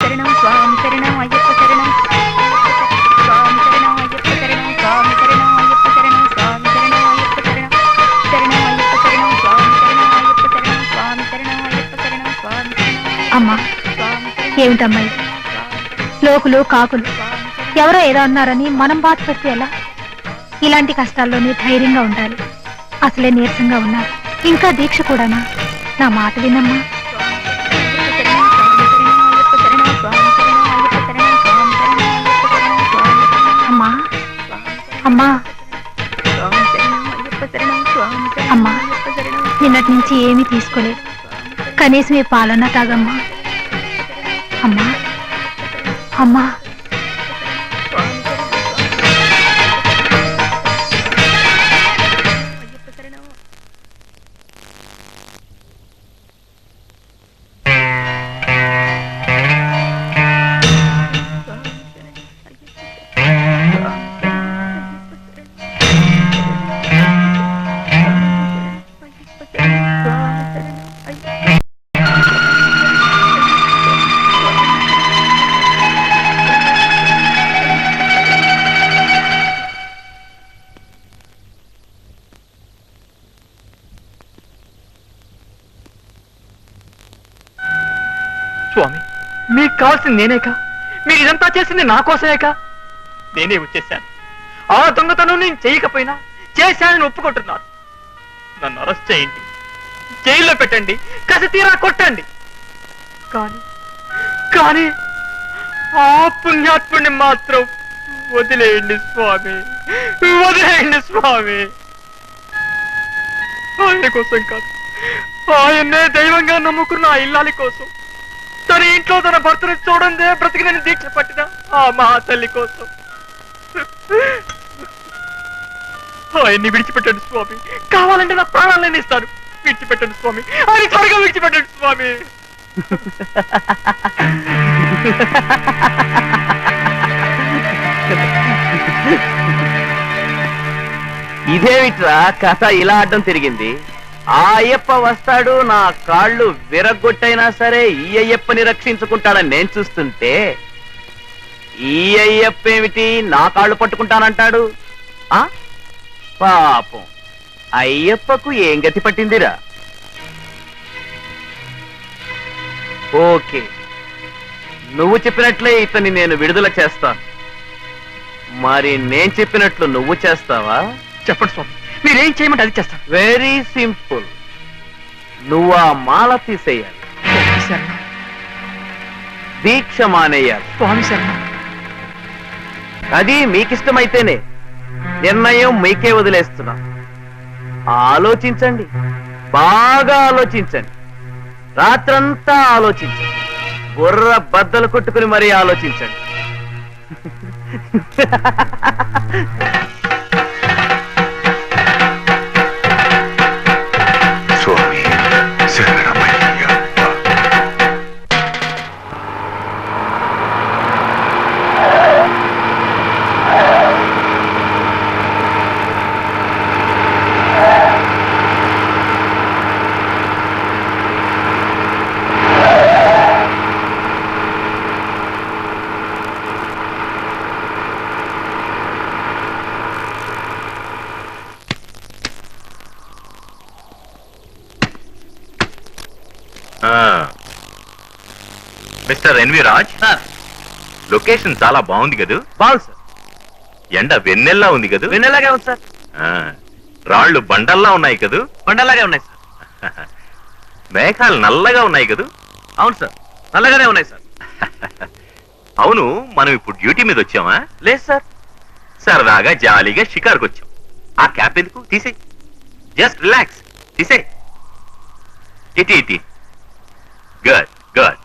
శరణం స్వామి శరణం అయ్యప్ప శరణం స్వామి శరణం అయ్యప్ప శరణం స్వామి శరణం అయ్యప్ప శరణం స్వామి శరణం అయ్యప్ప శరణం శరణం అయ్యప్ప శరణం స్వామి శరణం అయ్యప్ప శరణం స్వామి శరణం అయ్యప్ప శరణం స్వామి శరణం. అమ్మా ఏమిటమ్మా లోకులు కాకులు ఎవరో ఏదో అన్నారని మనం బాధపడితే ఎలా? ఇలాంటి కష్టాల్లోనే ధైర్యంగా ఉండాలి. అసలే నీరసంగా ఉన్నారు, ఇంకా దీక్ష కూడానా? నా మాట వినమ్మా. అమ్మా అమ్మా అమ్మా నిన్నటి నుంచి ఏమీ తీసుకోలేదు, కనీసం ఈ పాలన తాగమ్మా. అమ్మా అమ్మా స్వామి, మీకు కావాల్సింది నేనేక? మీరు ఇదంతా చేసింది నా కోసమేక? నేనే వచ్చేసాను. ఆ దొంగతనం నేను చేయకపోయినా చేశానని ఒప్పుకుంటున్నాను. నన్ను అరెస్ట్ చేయండి, జైల్లో పెట్టండి, కసి తీరా కొట్టండి. కానీ కానీ ఆ పుణ్యాత్ముడిని మాత్రం వదిలేయండి స్వామి, వదిలేయండి స్వామి. ఆయన కోసం కాదు, ఆయన్నే దైవంగా నమ్ముకున్న ఆ ఇల్లాలి కోసం, తన ఇంట్లో తన భర్తను చూడందే బ్రతికినని దీక్ష పట్టిన ఆ మహా తల్లి కోసం ఆయన్ని విడిచిపెట్టండి స్వామి. కావాలంటే నా ప్రాణాలను ఇస్తాను, విడిచిపెట్టండి స్వామి. ఆయన త్వరగా విడిచిపెట్టండి స్వామి. ఇదేమిట్రా కథ ఇలా అడ్డం తిరిగింది? ఆ అయ్యప్ప వస్తాడు, నా కాళ్ళు విరగొట్టైనా సరే ఈ అయ్యప్పని రక్షించుకుంటాడని నేను చూస్తుంటే, ఈ అయ్యప్ప ఏమిటి నా కాళ్ళు పట్టుకుంటానంటాడు? ఆ పాపం అయ్యప్పకు ఏం గతి పట్టిందిరా? ఓకే, నువ్వు చెప్పినట్లే ఇతన్ని నేను విడుదల చేస్తాను. మరి నేను చెప్పినట్లు నువ్వు చేస్తావా? చెప్పండి స్వామి, మీరేం చేయమంటే అది చేస్తాను. వెరీ సింపుల్, నువ్వు ఆ మాల తీసేయాలి, దీక్ష మానేయాలి. స్వామి శర్మ, అది మీకిష్టమైతేనే, నిర్ణయం మీకే వదిలేస్తున్నా. ఆలోచించండి, బాగా ఆలోచించండి, రాత్రంతా ఆలోచించండి, బుర్ర బద్దలు కొట్టుకుని మరీ ఆలోచించండి. స్వామి శరణమయ్యప్ప. మిస్టర్ ఎన్వి రాజ్, లొకేషన్ చాలా బాగుంది కదూ? బాగుంది సార్. ఎండ వెన్నెల్లా ఉంది కదూ? వెన్నెలాగే ఉంది సార్. రాళ్ళు బండల్లా ఉన్నాయి కదూ? కొండలాగే ఉన్నాయి సార్. మేఘాలు నల్లగా ఉన్నాయి కదూ? అవును సార్, నల్లగానే ఉన్నాయి సార్. అవును, మనం ఇప్పుడు డ్యూటీ మీద వచ్చామా? లేదు సార్. సరదాగా జాలీగా షికార్కి వచ్చాం. ఆ క్యాప్ ఎందుకు? తీసే, జస్ట్ రిలాక్స్, తీసే. ఇటీ గుడ్ గుడ్.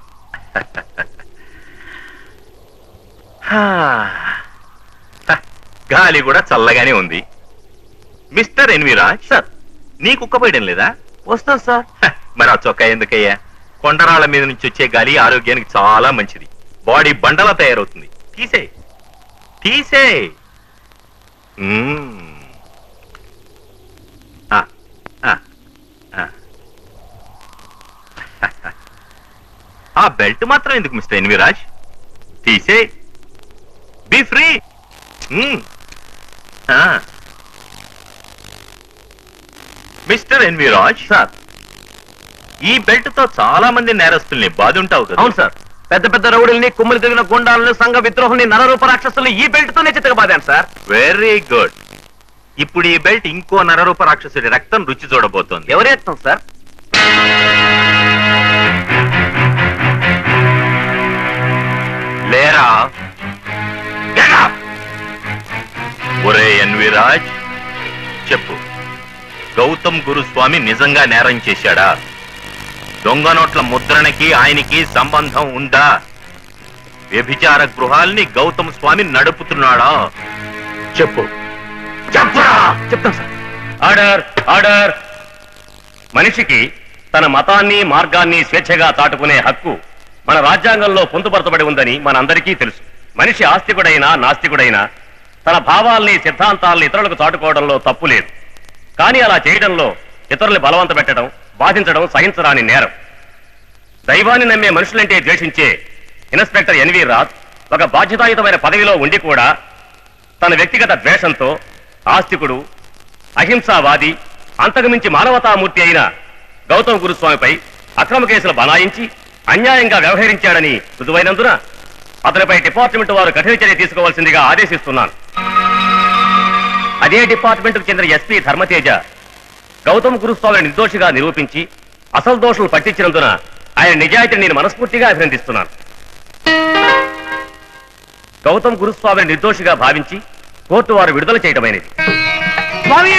గాలి కూడా చల్లగానే ఉంది. మిస్టర్ ఎన్వి రాజ్ సార్, నీ కుక్క పోయడం లేదా? వస్తాం సార్. మరి ఆ చొక్కా ఎందుకయ్యా? కొండరాళ్ల మీద నుంచి వచ్చే గాలి ఆరోగ్యానికి చాలా మంచిది, బాడీ బండలా తయారవుతుంది. తీసే తీసే. ఆ బెల్ట్ మాత్రం ఎందుకు మిస్టర్ ఎన్వి రాజ్? తీసే be free. Mister NV Raj sir. ఈ బెల్ట్ తో చాలా మంది నేరస్తుల్ని బాదుంటావు కదా? అవును సార్. పెద్ద పెద్ద రౌడీల్ని, కుమ్ములు తిరిగిన గుండాలను, సంఘ విద్రోహుల్ని, నరరూప రాక్షసుల్ని ఈ బెల్ట్ తోనే చితకబాదాను సార్. Very good. ఇప్పుడు ఈ బెల్ట్ ఇంకో నరరూప రాక్షసుడి రక్తం రుచి చూడబోతోంది. ఎవరి యత్నం సార్? లేరా? Get up! ఒరే ఎన్వి రాజ్, చెప్పు, గౌతమ్ గురుస్వామి నిజంగా నేరం చేశాడా? దొంగ నోట్ల ముద్రణకి ఆయనకి సంబంధం ఉందా? వ్యభిచార గృహాల్ని గౌతమ్ స్వామి నడుపుతున్నాడా? చెప్పు. చెప్పురా! చెప్తాను సార్. Order, order. మనిషికి తన మతాన్ని, మార్గాన్ని స్వేచ్ఛగా చాటుకునే హక్కు మన రాజ్యాంగంలో పొందుపరచబడి ఉందని మనందరికీ తెలుసు. మనిషి ఆస్తికుడైనా నాస్తికుడైనా తన భావాల్ని, సిద్ధాంతాల్ని ఇతరులకు చాటుకోవడంలో తప్పు లేదు. కానీ అలా చేయడంలో ఇతరుల్ని బలవంత పెట్టడం, బాధించడం సహించరాని నేరం. దైవాన్ని నమ్మే మనుషులంటే ద్వేషించే ఇన్స్పెక్టర్ ఎన్వి రాజ్ ఒక బాధ్యతాయుతమైన పదవిలో ఉండి కూడా తన వ్యక్తిగత ద్వేషంతో ఆస్తికుడు, అహింసావాది, అంతకుమించి మానవతామూర్తి అయిన గౌతమ్ గురుస్వామిపై అక్రమ కేసులు బనాయించి అన్యాయంగా వ్యవహరించాడని రుజువైనందున అతనిపై డిపార్ట్మెంట్ వారు కఠిన చర్య తీసుకోవాల్సిందిగా ఆదేశిస్తున్నాను. అదే డిపార్ట్మెంట్కు చెందిన ఎస్పీ ధర్మతేజ గౌతమ్ గురుస్వామిని నిర్దోషిగా నిరూపించి అసలు దోషులు పట్టించినందున ఆయన నిజాయితీని నేను మనస్ఫూర్తిగా అభినందిస్తున్నాను. గౌతమ్ గురుస్వామిని నిర్దోషిగా భావించి కోర్టు వారు విడుదల చేయడమైనది. స్వామి